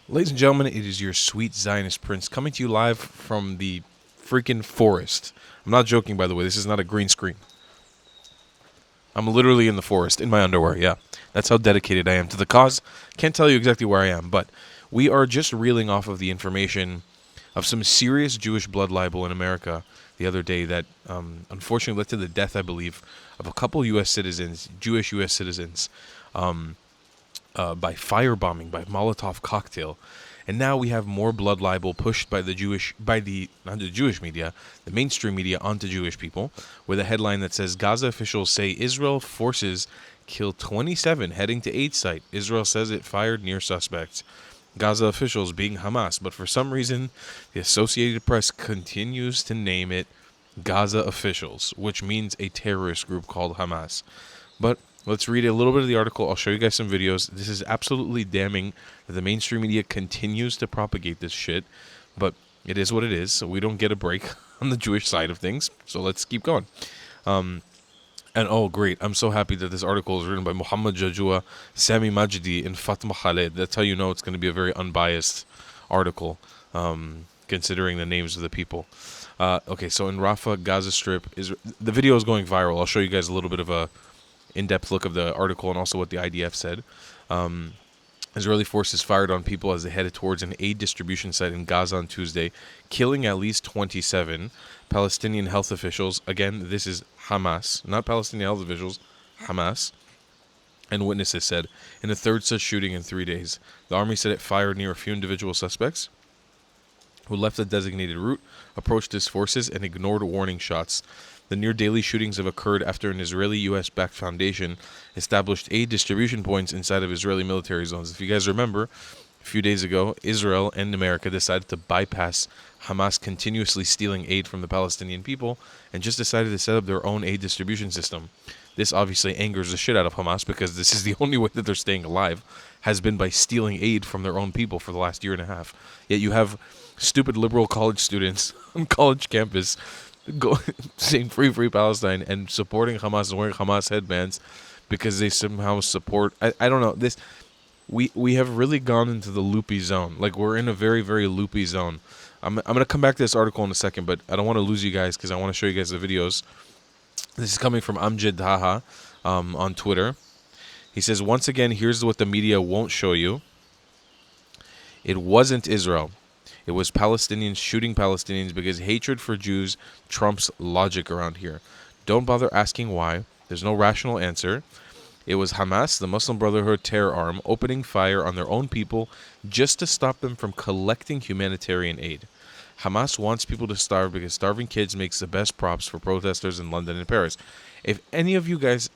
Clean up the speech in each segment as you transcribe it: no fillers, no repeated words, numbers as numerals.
Ladies and gentlemen, it is your sweet Zionist prince coming to you live from the freaking forest. I'm not joking, by the way. This is not a green screen. I'm literally in the forest in my underwear. Yeah, that's how dedicated I am to the cause. Can't tell you exactly where I am, but we are just reeling off of the information of some serious Jewish blood libel in America the other day that unfortunately led to the death, I believe, of a couple U.S. citizens, Jewish U.S. citizens, by firebombing, by Molotov cocktail. And now we have more blood libel pushed by not the Jewish media, the mainstream media onto Jewish people, with a headline that says Gaza officials say Israel forces kill 27 heading to aid site. Israel says it fired near suspects. Gaza officials being Hamas, but for some reason, the Associated Press continues to name it Gaza officials, which means a terrorist group called Hamas. But let's read a little bit of the article. I'll show you guys some videos. This is absolutely damning that the mainstream media continues to propagate this shit, but it is what it is, so we don't get a break on the Jewish side of things. So let's keep going. And oh, great. I'm so happy that this article is written by Muhammad Jajua, Sami Majdi, and Fatma Khaled. That's how you know it's going to be a very unbiased article, considering the names of the people. Okay, so in Rafah, Gaza Strip, the video is going viral. I'll show you guys a little bit of a in-depth look of the article and also what the IDF said. Israeli forces fired on people as they headed towards an aid distribution site in Gaza on Tuesday, killing at least 27 Palestinian health officials. Again, this is Hamas, not Palestinian health officials, Hamas. And witnesses said, in the third such shooting in 3 days. The army said it fired near a few individual suspects who left the designated route, approached its forces, and ignored warning shots. The near-daily shootings have occurred after an Israeli-U.S.-backed foundation established aid distribution points inside of Israeli military zones. If you guys remember, a few days ago, Israel and America decided to bypass Hamas continuously stealing aid from the Palestinian people and just decided to set up their own aid distribution system. This obviously angers the shit out of Hamas because this is the only way that they're staying alive, has been by stealing aid from their own people for the last year and a half. Yet you have stupid liberal college students on college campus saying free Palestine and supporting Hamas and wearing Hamas headbands because they somehow support. I don't know this. We have really gone into the loopy zone. Like we're in a very very loopy zone. I'm gonna come back to this article in a second, but I don't want to lose you guys because I want to show you guys the videos. This is coming from Amjad Haha on Twitter. He says, once again, here's what the media won't show you. It wasn't Israel. It was Palestinians shooting Palestinians because hatred for Jews trumps logic around here. Don't bother asking why. There's no rational answer. It was Hamas, the Muslim Brotherhood terror arm, opening fire on their own people just to stop them from collecting humanitarian aid. Hamas wants people to starve because starving kids makes the best props for protesters in London and Paris. If any of you guys,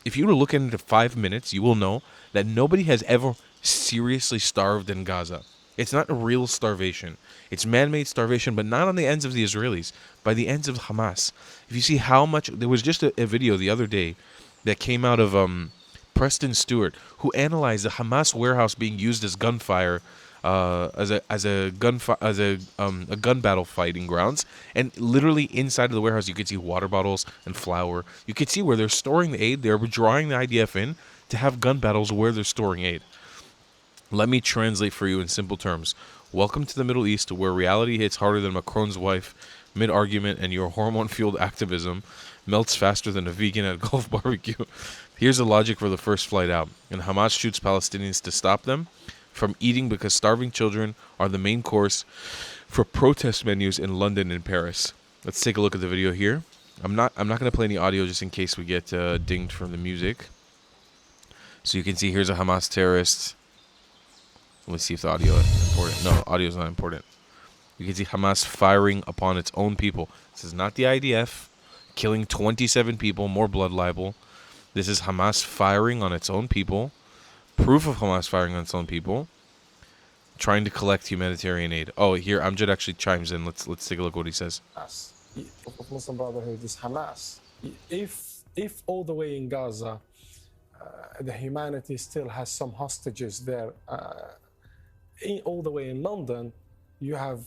if you were looking into 5 minutes, you will know that nobody has ever seriously starved in Gaza. It's not a real starvation. It's man-made starvation, but not on the ends of the Israelis, by the ends of Hamas. If you see how much, there was just a video the other day that came out of Preston Stewart, who analyzed the Hamas warehouse being used as gunfire, as a gun battle fighting grounds, and literally inside of the warehouse you could see water bottles and flour. You could see where they're storing the aid. They're drawing the IDF in to have gun battles where they're storing aid. Let me translate for you in simple terms. Welcome to the Middle East, where reality hits harder than Macron's wife mid-argument and your hormone-fueled activism melts faster than a vegan at a golf barbecue. Here's the logic for the first flight out. And Hamas shoots Palestinians to stop them from eating because starving children are the main course for protest menus in London and Paris. Let's take a look at the video here. I'm not going to play any audio just in case we get dinged from the music. So you can see here's a Hamas terrorist. Let's see if the audio is important. No, audio is not important. You can see Hamas firing upon its own people. This is not the IDF killing 27 people, more blood libel. This is Hamas firing on its own people. Proof of Hamas firing on its own people. Trying to collect humanitarian aid. Oh, here Amjad actually chimes in. Let's take a look what he says. Of Muslim Brotherhood is Hamas. If all the way in Gaza, the humanity still has some hostages there. All the way in London, you have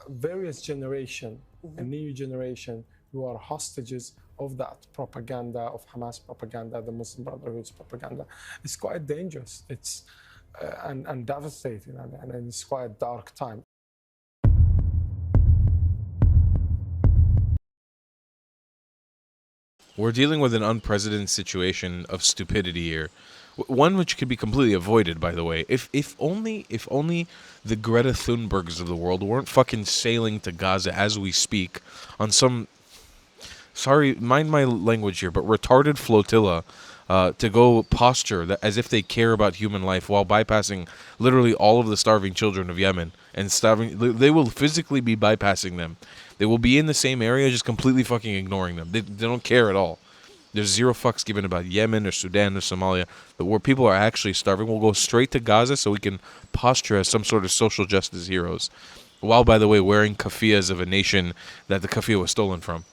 various generation, a new generation who are hostages of that propaganda, of Hamas propaganda, the Muslim Brotherhood's propaganda. It's quite dangerous. and devastating, and it's quite a dark time. We're dealing with an unprecedented situation of stupidity here. One which could be completely avoided, by the way. If only the Greta Thunbergs of the world weren't fucking sailing to Gaza as we speak on some, sorry, mind my language here, but retarded flotilla to go posture that as if they care about human life while bypassing literally all of the starving children of Yemen and starving. They will physically be bypassing them. They will be in the same area, just completely fucking ignoring them. They don't care at all. There's zero fucks given about Yemen or Sudan or Somalia, but where people are actually starving, we'll go straight to Gaza so we can posture as some sort of social justice heroes. While, by the way, wearing kafiyas of a nation that the kafiyah was stolen from.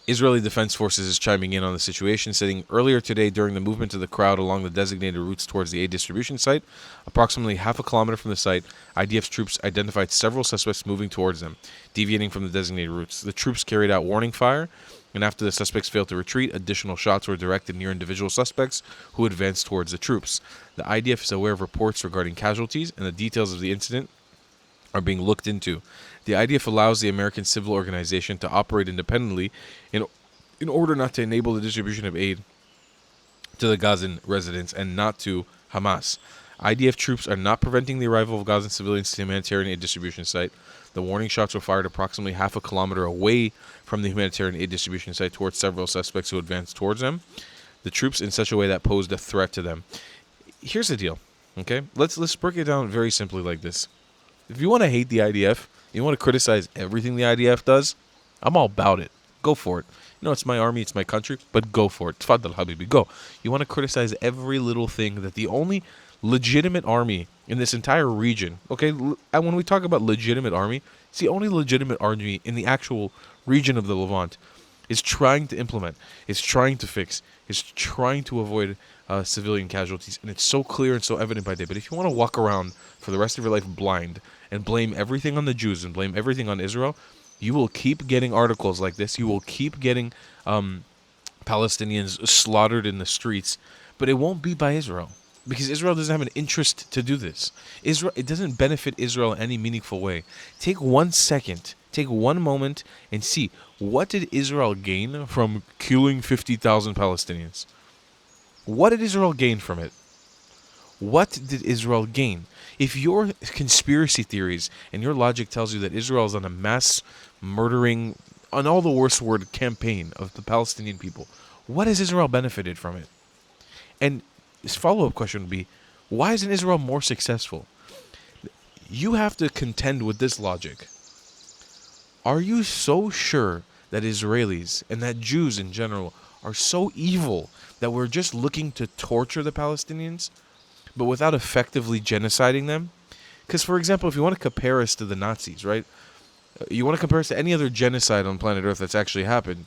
Israeli Defense Forces is chiming in on the situation, saying earlier today during the movement of the crowd along the designated routes towards the aid distribution site, approximately half a kilometer from the site, IDF's troops identified several suspects moving towards them, deviating from the designated routes. The troops carried out warning fire, and after the suspects failed to retreat, additional shots were directed near individual suspects who advanced towards the troops. The IDF is aware of reports regarding casualties, and the details of the incident are being looked into. The IDF allows the American civil organization to operate independently in order not to enable the distribution of aid to the Gazan residents and not to Hamas. IDF troops are not preventing the arrival of Gazan civilians to the humanitarian aid distribution site. The warning shots were fired approximately half a kilometer away from the humanitarian aid distribution site towards several suspects who advanced towards them. The troops in such a way that posed a threat to them. Here's the deal, okay? Let's break it down very simply like this. If you want to hate the IDF, you want to criticize everything the IDF does, I'm all about it. Go for it. You know, it's my army, it's my country, but go for it. Tfaddal, Habibi, go. You want to criticize every little thing that the only legitimate army in this entire region, okay? And when we talk about legitimate army, it's the only legitimate army in the actual region of the Levant is trying to implement, is trying to fix, is trying to avoid civilian casualties. And it's so clear and so evident by day. But if you want to walk around for the rest of your life blind and blame everything on the Jews and blame everything on Israel, you will keep getting articles like this. You will keep getting Palestinians slaughtered in the streets. But it won't be by Israel. Because Israel doesn't have an interest to do this. It doesn't benefit Israel in any meaningful way. Take 1 second, take one moment, and see, what did Israel gain from killing 50,000 Palestinians? What did Israel gain from it? What did Israel gain? If your conspiracy theories and your logic tells you that Israel is on a mass murdering, on all the worst word, campaign of the Palestinian people, what has Israel benefited from it? And his follow-up question would be, why isn't Israel more successful? You have to contend with this logic. Are you so sure that Israelis and that Jews in general are so evil that we're just looking to torture the Palestinians, but without effectively genociding them? Because, for example, if you want to compare us to the Nazis, right? You want to compare us to any other genocide on planet Earth that's actually happened,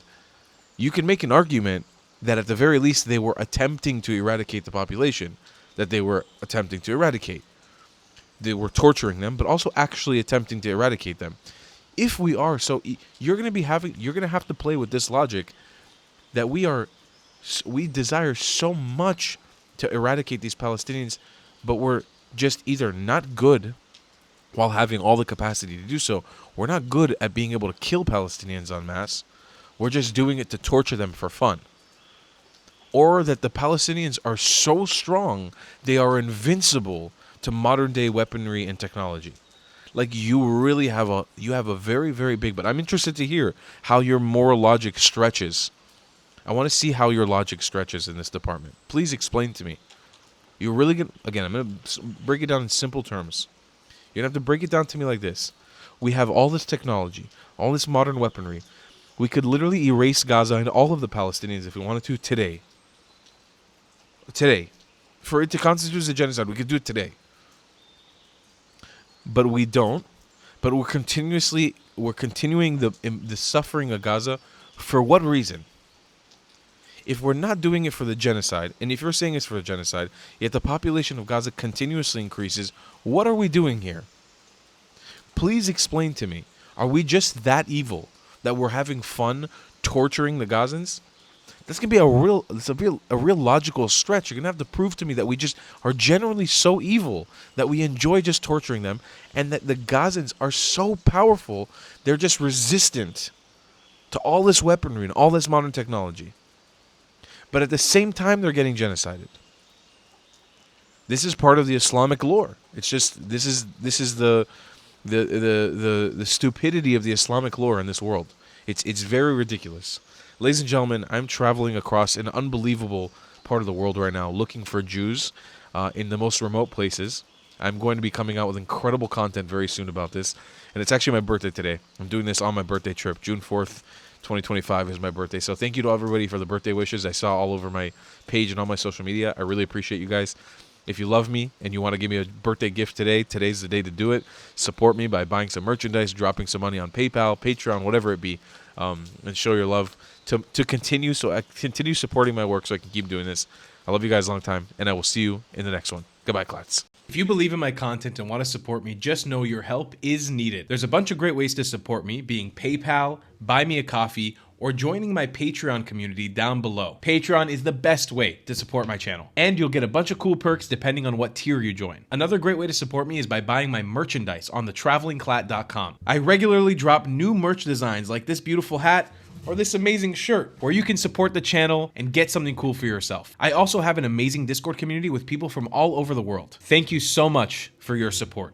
you can make an argument that at the very least they were attempting to eradicate the population, that they were attempting to eradicate. They were torturing them, but also actually attempting to eradicate them. If we are so, you're going to have to play with this logic that we desire so much to eradicate these Palestinians, but we're just either not good while having all the capacity to do so. We're not good at being able to kill Palestinians en masse. We're just doing it to torture them for fun. Or that the Palestinians are so strong, they are invincible to modern day weaponry and technology. Like, you really have a very, very big, but I'm interested to hear how your moral logic stretches. I want to see how your logic stretches in this department. Please explain to me. You're really going to, again, I'm going to break it down in simple terms. You're going to have to break it down to me like this. We have all this technology, all this modern weaponry. We could literally erase Gaza and all of the Palestinians if we wanted to today. Today. For it to constitute a genocide, we could do it today. But we don't. But we're continuing the suffering of Gaza. For what reason? If we're not doing it for the genocide, and if you're saying it's for the genocide, yet the population of Gaza continuously increases, what are we doing here? Please explain to me. Are we just that evil that we're having fun torturing the Gazans? That's gonna be a real logical stretch. You're gonna have to prove to me that we just are generally so evil that we enjoy just torturing them, and that the Gazans are so powerful they're just resistant to all this weaponry and all this modern technology. But at the same time, they're getting genocided. This is part of the Islamic lore. It's just this is the stupidity of the Islamic lore in this world. It's very ridiculous. Ladies and gentlemen, I'm traveling across an unbelievable part of the world right now looking for Jews in the most remote places. I'm going to be coming out with incredible content very soon about this. And it's actually my birthday today. I'm doing this on my birthday trip. June 4th, 2025 is my birthday. So thank you to everybody for the birthday wishes I saw all over my page and all my social media. I really appreciate you guys. If you love me and you want to give me a birthday gift today, today's the day to do it. Support me by buying some merchandise, dropping some money on PayPal, Patreon, whatever it be, and show your love to continue. So I continue supporting my work so I can keep doing this. I love you guys a long time, and I will see you in the next one. Goodbye, Klats. If you believe in my content and want to support me, just know your help is needed. There's a bunch of great ways to support me, being PayPal, Buy Me a Coffee, or joining my Patreon community down below. Patreon is the best way to support my channel, and you'll get a bunch of cool perks depending on what tier you join. Another great way to support me is by buying my merchandise on thetravelingclat.com. I regularly drop new merch designs like this beautiful hat, or this amazing shirt, where you can support the channel and get something cool for yourself. I also have an amazing Discord community with people from all over the world. Thank you so much for your support.